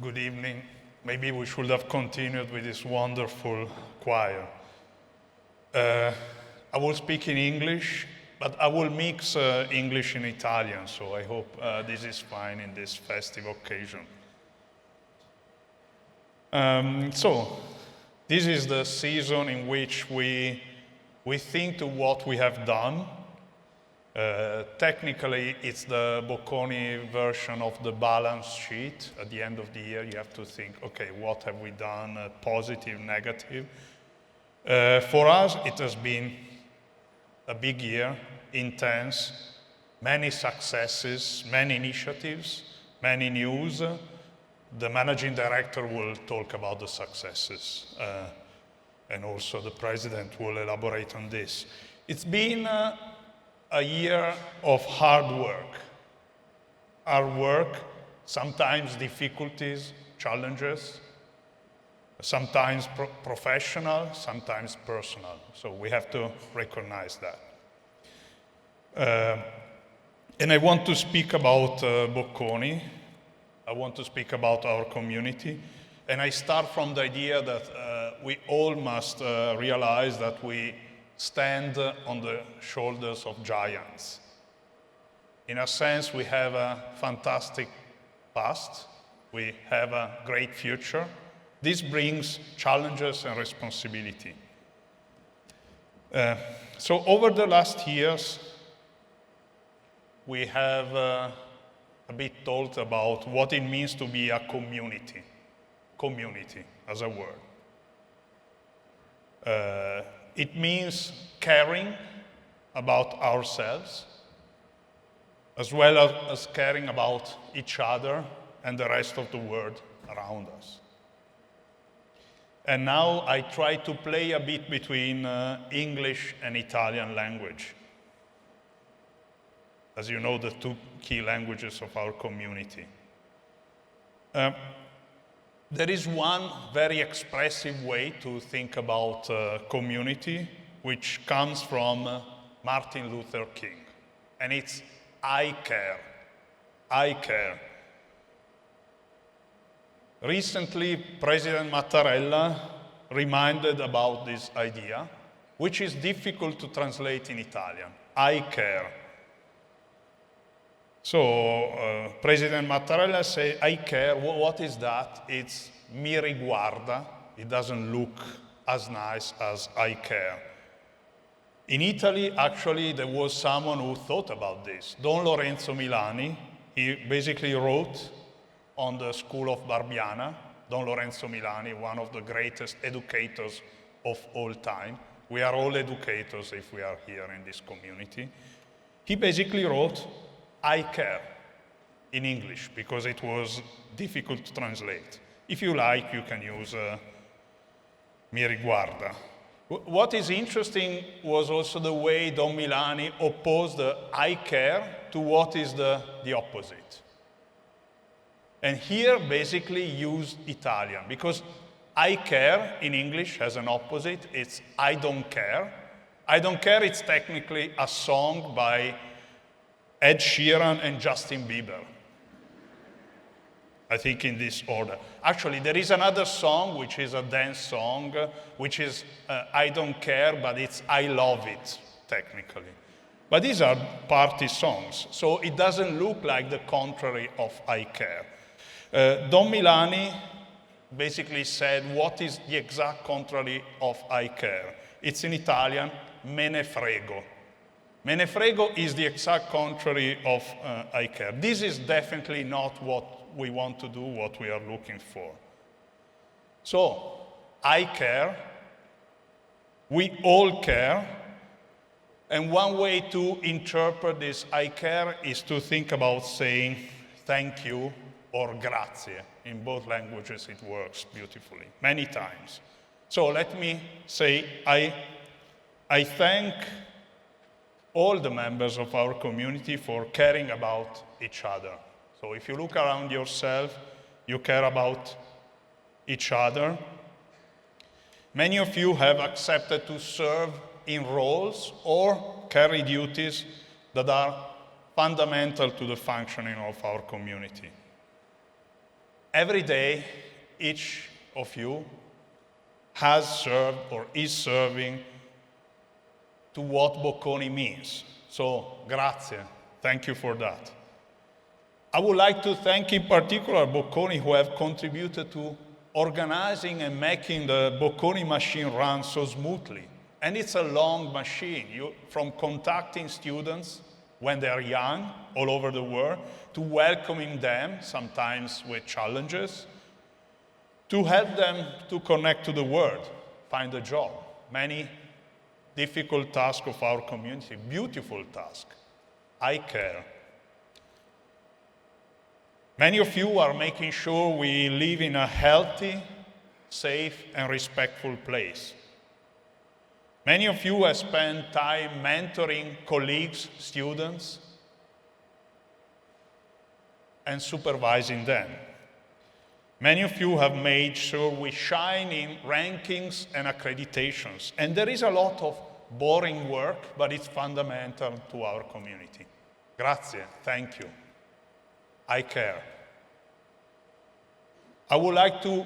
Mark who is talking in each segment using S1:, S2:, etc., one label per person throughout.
S1: Good evening. Maybe we should have continued with this wonderful choir. I will speak in English, but I will mix English and Italian, so I hope this is fine in this festive occasion. This is the season in which we think to what we have done. Technically, it's the Bocconi version of the balance sheet. At the end of the year, you have to think, okay, what have we done, positive, negative? For us, it has been a big year, intense, many successes, many initiatives, many news. The managing director will talk about the successes, and also the president will elaborate on this. It's been a year of hard work, sometimes difficulties, challenges, sometimes professional, sometimes personal. So we have to recognize that. And I want to speak about Bocconi. I want to speak about our community. And I start from the idea that we all must realize that we stand on the shoulders of giants. In a sense, we have a fantastic past. We have a great future. This brings challenges and responsibility. So over the last years, we have a bit thought about what it means to be a community as a word. It means caring about ourselves, as well as caring about each other and the rest of the world around us. And now I try to play a bit between English and Italian language. As you know, the two key languages of our community. There is one very expressive way to think about community, which comes from Martin Luther King. And it's I care. I care. Recently, President Mattarella reminded about this idea, which is difficult to translate in Italian. I care. So, President Mattarella said, I care. What is that? It's mi riguarda. It doesn't look as nice as I care. In Italy, actually, there was someone who thought about this. Don Lorenzo Milani, he basically wrote on the school of Barbiana. Don Lorenzo Milani, one of the greatest educators of all time. We are all educators if we are here in this community. He basically wrote, I care, in English, because it was difficult to translate. If you like, you can use mi riguarda. What is interesting was also the way Don Milani opposed the I care to what is the opposite. And here basically used Italian, because I care in English has an opposite, it's I don't care. I don't care, it's technically a song by Ed Sheeran and Justin Bieber. I think in this order. Actually, there is another song, which is a dance song, which is I don't care, but it's I love it, technically. But these are party songs, so it doesn't look like the contrary of I care. Don Milani basically said, what is the exact contrary of I care? It's in Italian, me ne frego. Me ne frego is the exact contrary of I care. This is definitely not what we want to do, what we are looking for. So, I care, we all care, and one way to interpret this I care is to think about saying thank you or grazie. In both languages it works beautifully, many times. So let me say I thank all the members of our community for caring about each other. So if you look around yourself, you care about each other. Many of you have accepted to serve in roles or carry duties that are fundamental to the functioning of our community. Every day, each of you has served or is serving to what Bocconi means. So, grazie. Thank you for that. I would like to thank in particular Bocconi, who have contributed to organizing and making the Bocconi machine run so smoothly. And it's a long machine, from contacting students when they're young all over the world, to welcoming them, sometimes with challenges, to help them to connect to the world, find a job. Many difficult tasks of our community, beautiful tasks. I care. Many of you are making sure we live in a healthy, safe, and respectful place. Many of you have spent time mentoring colleagues, students, and supervising them. Many of you have made sure we shine in rankings and accreditations. And there is a lot of boring work, but it's fundamental to our community. Grazie, thank you. I care. I would like to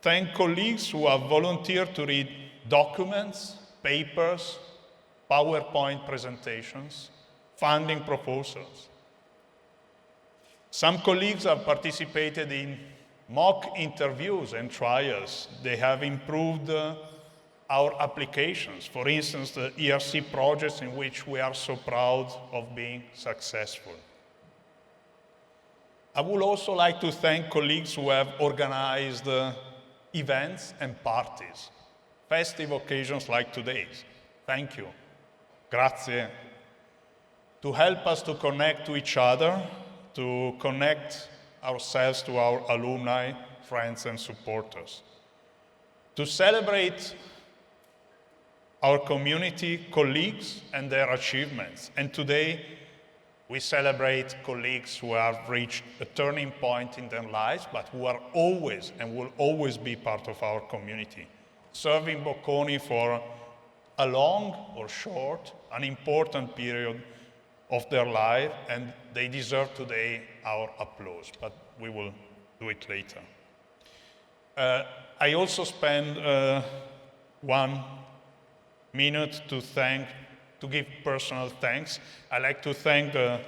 S1: thank colleagues who have volunteered to read documents, papers, PowerPoint presentations, funding proposals. Some colleagues have participated in mock interviews and trials. They have improved our applications. For instance, the ERC projects in which we are so proud of being successful. I would also like to thank colleagues who have organized events and parties, festive occasions like today's. Thank you. Grazie. To help us to connect to each other, to connect ourselves to our alumni, friends, and supporters. To celebrate our community colleagues and their achievements. And today, we celebrate colleagues who have reached a turning point in their lives, but who are always and will always be part of our community, serving Bocconi for a long or short, an important period of their life, and they deserve today our applause, but we will do it later. I also spend 1 minute to give personal thanks. I'd like to thank the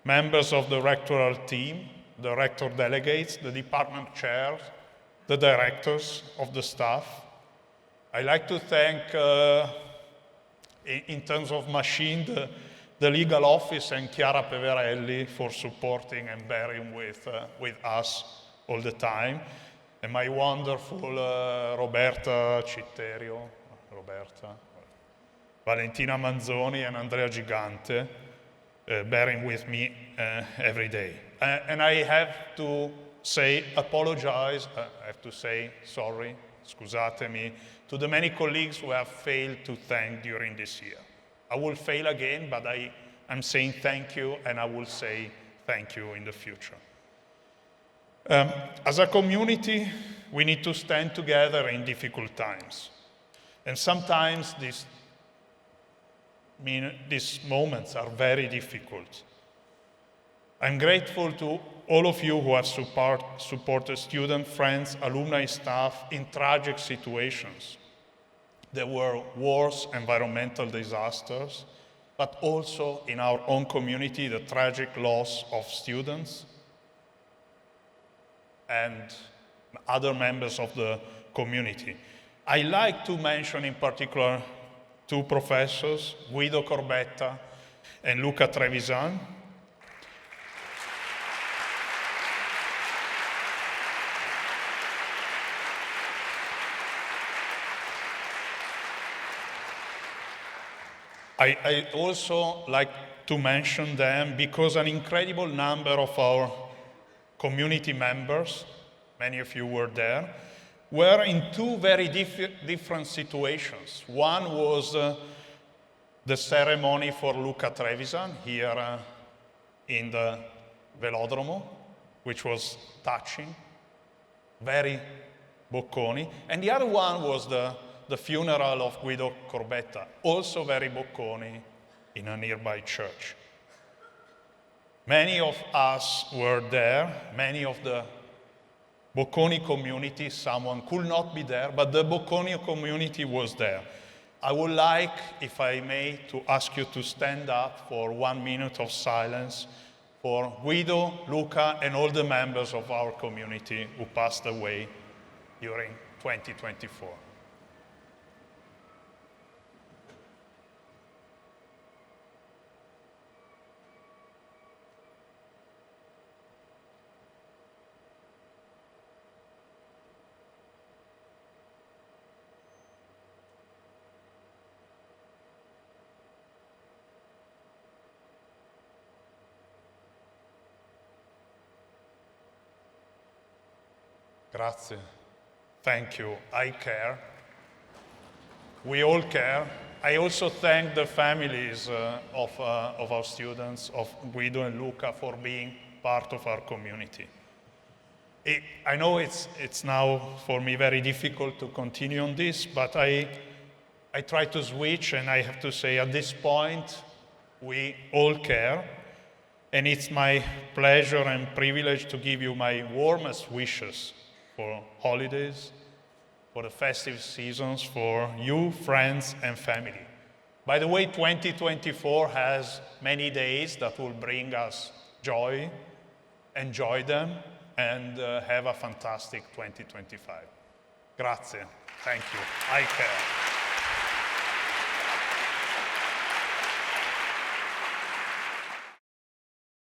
S1: members of the rectoral team, the rector delegates, the department chairs, the directors of the staff. I'd like to thank, in terms of machine, the legal office and Chiara Peverelli for supporting and bearing with us all the time, and my wonderful Roberta Citterio, Valentina Manzoni, and Andrea Gigante, bearing with me every day. And I have to say, apologize, I have to say sorry, scusatemi, to the many colleagues who have failed to thank during this year. I will fail again, but I'm saying thank you, and I will say thank you in the future. As a community, we need to stand together in difficult times. And sometimes these moments are very difficult. I'm grateful to all of you who have supported students, friends, alumni, staff in tragic situations. There were wars, environmental disasters, but also in our own community, the tragic loss of students and other members of the community. I like to mention in particular 2 professors, Guido Corbetta and Luca Trevisan. I also like to mention them because an incredible number of our community members, many of you were there, were in 2 very different situations. One was the ceremony for Luca Trevisan here in the Velodromo, which was touching, very Bocconi. And the other one was the funeral of Guido Corbetta, also very Bocconi, in a nearby church. Many of us were there, many of the Bocconi community, someone could not be there, but the Bocconi community was there. I would like, if I may, to ask you to stand up for 1 minute of silence for Guido, Luca, and all the members of our community who passed away during 2024. Grazie. Thank you. I care. We all care. I also thank the families of our students, of Guido and Luca, for being part of our community. I know it's now for me very difficult to continue on this, but I try to switch, and I have to say at this point, we all care. And it's my pleasure and privilege to give you my warmest wishes for holidays, for the festive seasons, for you, friends, and family. By the way, 2024 has many days that will bring us joy. Enjoy them, and have a fantastic 2025. Grazie. Thank you. I care.